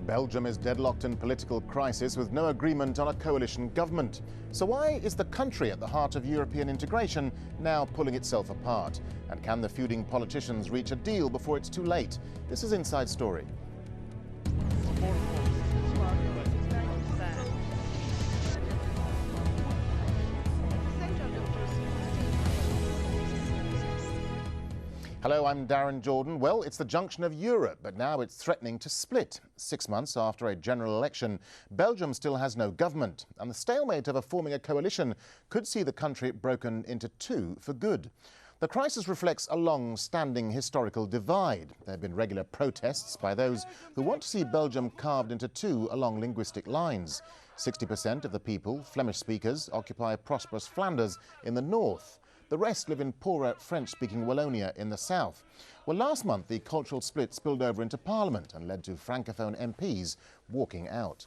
Belgium is deadlocked in political crisis with no agreement on a coalition government. So why is the country at the heart of European integration now pulling itself apart? And can the feuding politicians reach a deal before it's too late? This is Inside Story. Hello, I'm Darren Jordan. Well, it's the junction of Europe, but now it's threatening to split. 6 months after a general election, Belgium still has no government, and the stalemate of forming a coalition could see the country broken into two for good. The crisis reflects a long-standing historical divide. There have been regular protests by those who want to see Belgium carved into two along linguistic lines. 60% of the people, Flemish speakers, occupy prosperous Flanders in the north. The rest live in poorer French-speaking Wallonia in the south. Well, last month, the cultural split spilled over into Parliament and led to Francophone MPs walking out.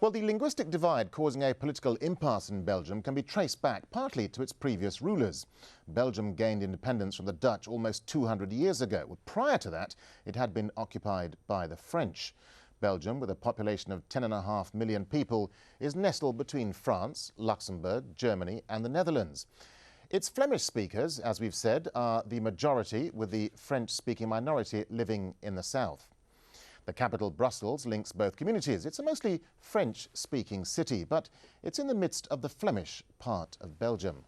Well, the linguistic divide causing a political impasse in Belgium can be traced back partly to its previous rulers. Belgium gained independence from the Dutch almost 200 years ago. Well, prior to that, it had been occupied by the French. Belgium, with a population of 10.5 million people, is nestled between France, Luxembourg, Germany and the Netherlands. Its Flemish speakers, as we've said, are the majority, with the French-speaking minority living in the south. The capital, Brussels, links both communities. It's a mostly French-speaking city, but it's in the midst of the Flemish part of Belgium.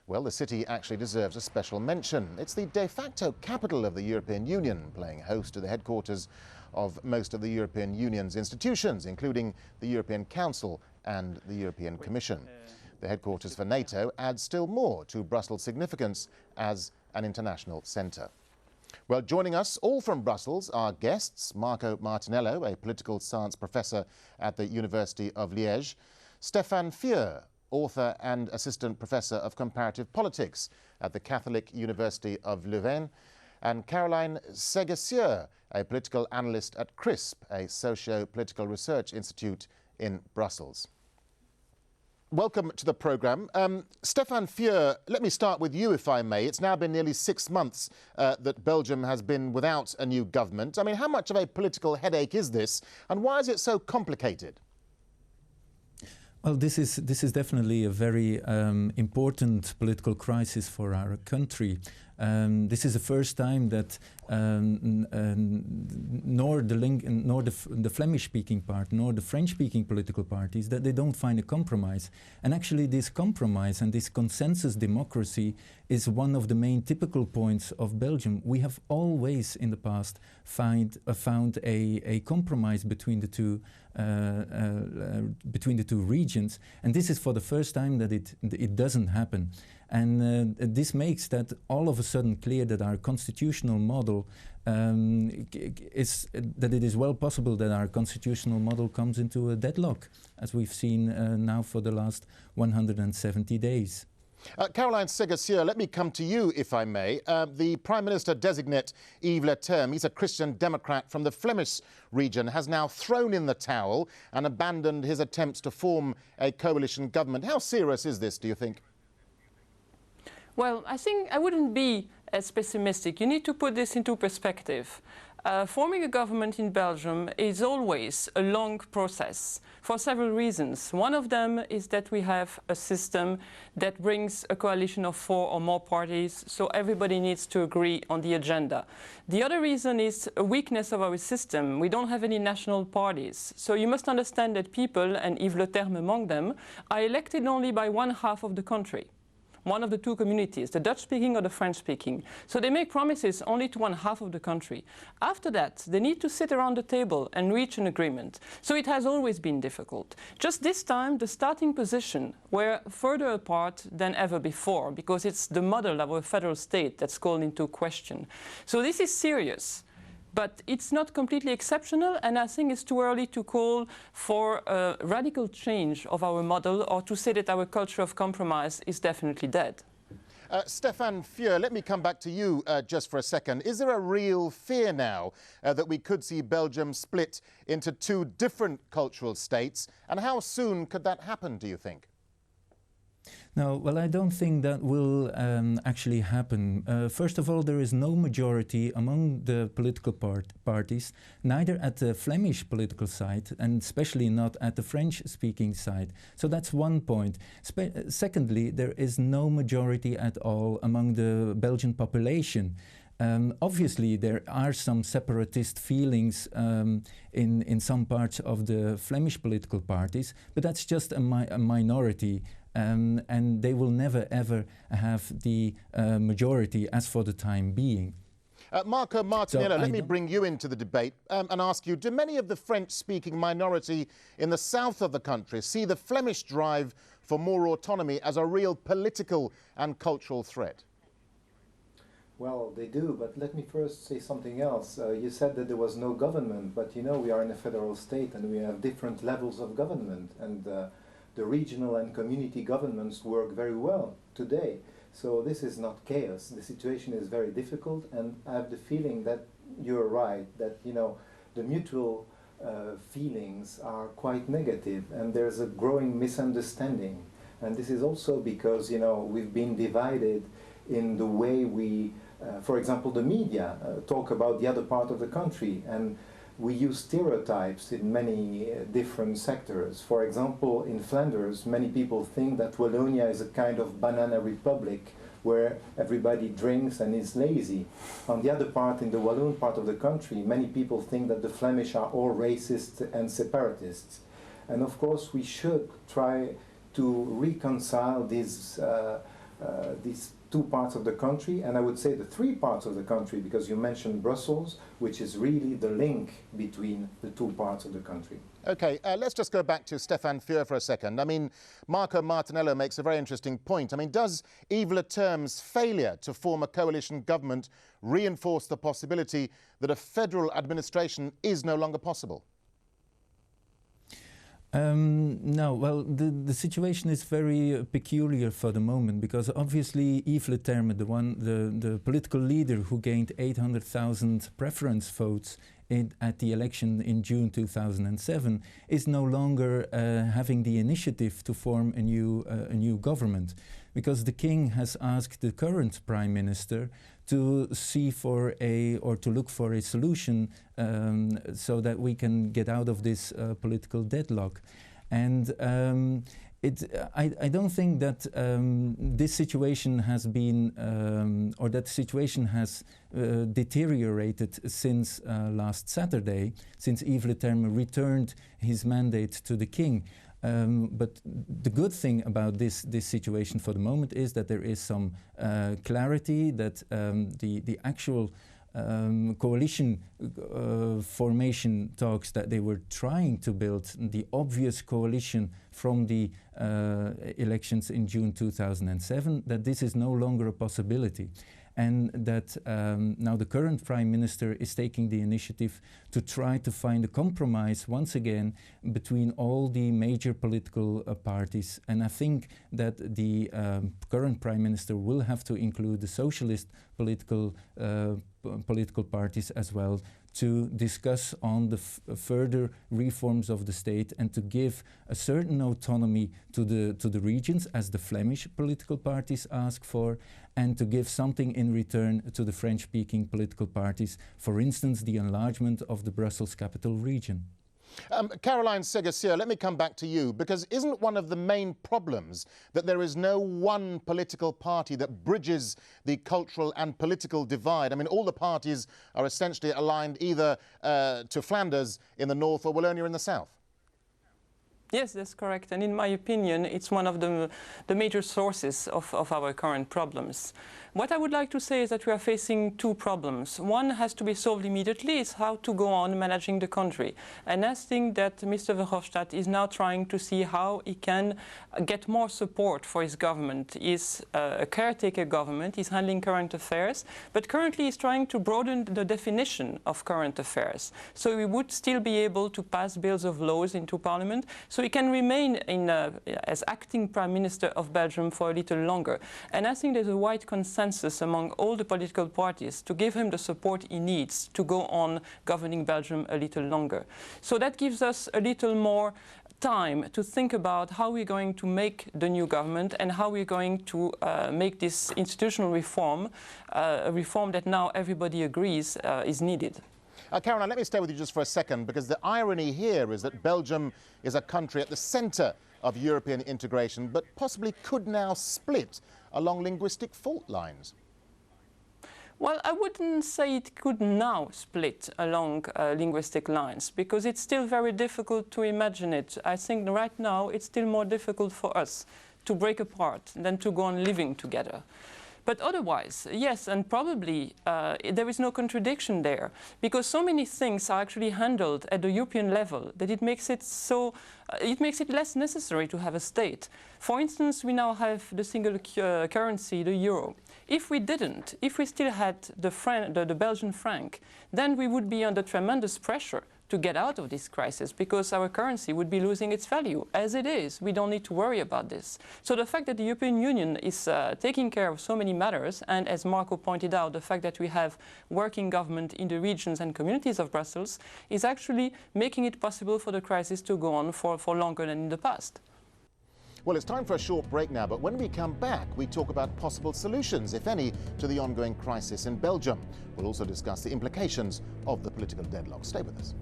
Well, the city actually deserves a special mention. It's the de facto capital of the European Union, playing host to the headquarters of most of the European Union's institutions, including the European Council and the European Commission. The headquarters for NATO adds still more to Brussels' significance as an international centre. Well, joining us all from Brussels are guests: Marco Martinello, a political science professor at the University of Liège; Stéphane Fieur, author and assistant professor of comparative politics at the Catholic University of Leuven; and Caroline Segas, a political analyst at CRISP, a socio-political research institute in Brussels. Welcome to the programme. Stéphane Fieur, let me start with you, if I may. It's now been nearly 6 months that Belgium has been without a new government. I mean, how much of a political headache is this, and why is it so complicated? Well, this is definitely a very important political crisis for our country. This is the first time that nor the Flemish-speaking part nor the French-speaking political parties, that they don't find a compromise. And actually this compromise and this consensus democracy is one of the main typical points of Belgium. We have always in the past found a compromise between the two regions, and this is for the first time that it doesn't happen. And this makes that all of a sudden clear that our constitutional model it is well possible that our constitutional model comes into a deadlock, as we've seen now for the last 170 days. Caroline Segas, let me come to you, if I may. The Prime Minister-designate Yves Le Terme, he's a Christian Democrat from the Flemish region, has now thrown in the towel and abandoned his attempts to form a coalition government. How serious is this, do you think? Well, I think I wouldn't be as pessimistic. You need to put this into perspective. Forming a government in Belgium is always a long process for several reasons. One of them is that we have a system that brings a coalition of 4 or more parties, so everybody needs to agree on the agenda. The other reason is a weakness of our system. We don't have any national parties. So you must understand that people, and Yves Le Terme among them, are elected only by 1/2 of the country. One of the two communities, the Dutch-speaking or the French-speaking. So they make promises only to 1/2 of the country. After that, they need to sit around the table and reach an agreement. So it has always been difficult. Just this time, the starting position were further apart than ever before, because it's the model of a federal state that's called into question. So this is serious. But it's not completely exceptional, and I think it's too early to call for a radical change of our model or to say that our culture of compromise is definitely dead. Stéphane Fieur, let me come back to you just for a second. Is there a real fear now that we could see Belgium split into two different cultural states? And how soon could that happen, do you think? No, well, I don't think that will actually happen. First of all, there is no majority among the political parties, neither at the Flemish political side, and especially not at the French-speaking side. So that's one point. Secondly, there is no majority at all among the Belgian population. Obviously, there are some separatist feelings in some parts of the Flemish political parties, but that's just a minority. And they will never ever have the majority as for the time being. Marco Martinello, let me bring you into the debate and ask you, do many of the French-speaking minority in the south of the country see the Flemish drive for more autonomy as a real political and cultural threat? Well, they do, but let me first say something else. You said that there was no government, but you know we are in a federal state and we have different levels of government, and the regional and community governments work very well today. So this is not chaos. The situation is very difficult, and I have the feeling that you're right, that you know the mutual feelings are quite negative, and there's a growing misunderstanding. And this is also because you know we've been divided in the way we, for example, the media talk about the other part of the country, and we use stereotypes in many different sectors. For example, in Flanders, many people think that Wallonia is a kind of banana republic where everybody drinks and is lazy. On the other part, in the Walloon part of the country, many people think that the Flemish are all racist and separatists. And of course, we should try to reconcile these two parts of the country, and I would say the three parts of the country, because you mentioned Brussels, which is really the link between the two parts of the country. OK, let's just go back to Stéphane Fieux for a second. I mean, Marco Martinello makes a very interesting point. I mean, does Yves Le Terme's failure to form a coalition government reinforce the possibility that a federal administration is no longer possible? No, well, the situation is very peculiar for the moment, because obviously Yves Le Terme, the political leader who gained 800,000 preference votes at the election in June 2007, is no longer having the initiative to form a new government, because the king has asked the current prime minister to see for to look for a solution so that we can get out of this political deadlock. And I don't think that this situation has been, or that situation has deteriorated since last Saturday, since Yves Le Terme returned his mandate to the king. But the good thing about this situation for the moment is that there is some clarity that the actual coalition formation talks that they were trying to build, the obvious coalition from the elections in June 2007, that this is no longer a possibility. And that now the current prime minister is taking the initiative to try to find a compromise once again between all the major political parties. And I think that the current prime minister will have to include the socialist political parties as well, to discuss on the further reforms of the state and to give a certain autonomy to the regions, as the Flemish political parties ask for, and to give something in return to the French-speaking political parties, for instance, the enlargement of the Brussels capital region. Caroline Segas, let me come back to you, because isn't one of the main problems that there is no one political party that bridges the cultural and political divide? I mean, all the parties are essentially aligned either to Flanders in the north or Wallonia in the south. Yes, that's correct. And in my opinion, it's one of the major sources of our current problems. What I would like to say is that we are facing two problems. One has to be solved immediately, is how to go on managing the country. And I think that Mr. Verhofstadt is now trying to see how he can get more support for his government. He's a caretaker government, he's handling current affairs, but currently he's trying to broaden the definition of current affairs. So we would still be able to pass bills of laws into Parliament. So he can remain as acting Prime Minister of Belgium for a little longer. And I think there's a wide consensus among all the political parties to give him the support he needs to go on governing Belgium a little longer. So that gives us a little more time to think about how we're going to make the new government and how we're going to make this institutional reform, a reform that now everybody agrees is needed. Caroline, let me stay with you just for a second, because the irony here is that Belgium is a country at the centre of European integration, but possibly could now split along linguistic fault lines. Well, I wouldn't say it could now split along linguistic lines, because it's still very difficult to imagine it. I think right now it's still more difficult for us to break apart than to go on living together. But otherwise, yes, and probably there is no contradiction there, because so many things are actually handled at the European level that it makes it so, it makes it less necessary to have a state. For instance, we now have the single currency, the euro. If we didn't, if we still had the Belgian franc, then we would be under tremendous pressure to get out of this crisis, because our currency would be losing its value. As it is, we don't need to worry about this. So the fact that the European Union is taking care of so many matters, and as Marco pointed out, the fact that we have working government in the regions and communities of Brussels is actually making it possible for the crisis to go on for longer than in the past. Well, it's time for a short break now, but when we come back, we talk about possible solutions, if any, to the ongoing crisis in Belgium. We'll also discuss the implications of the political deadlock. Stay with us.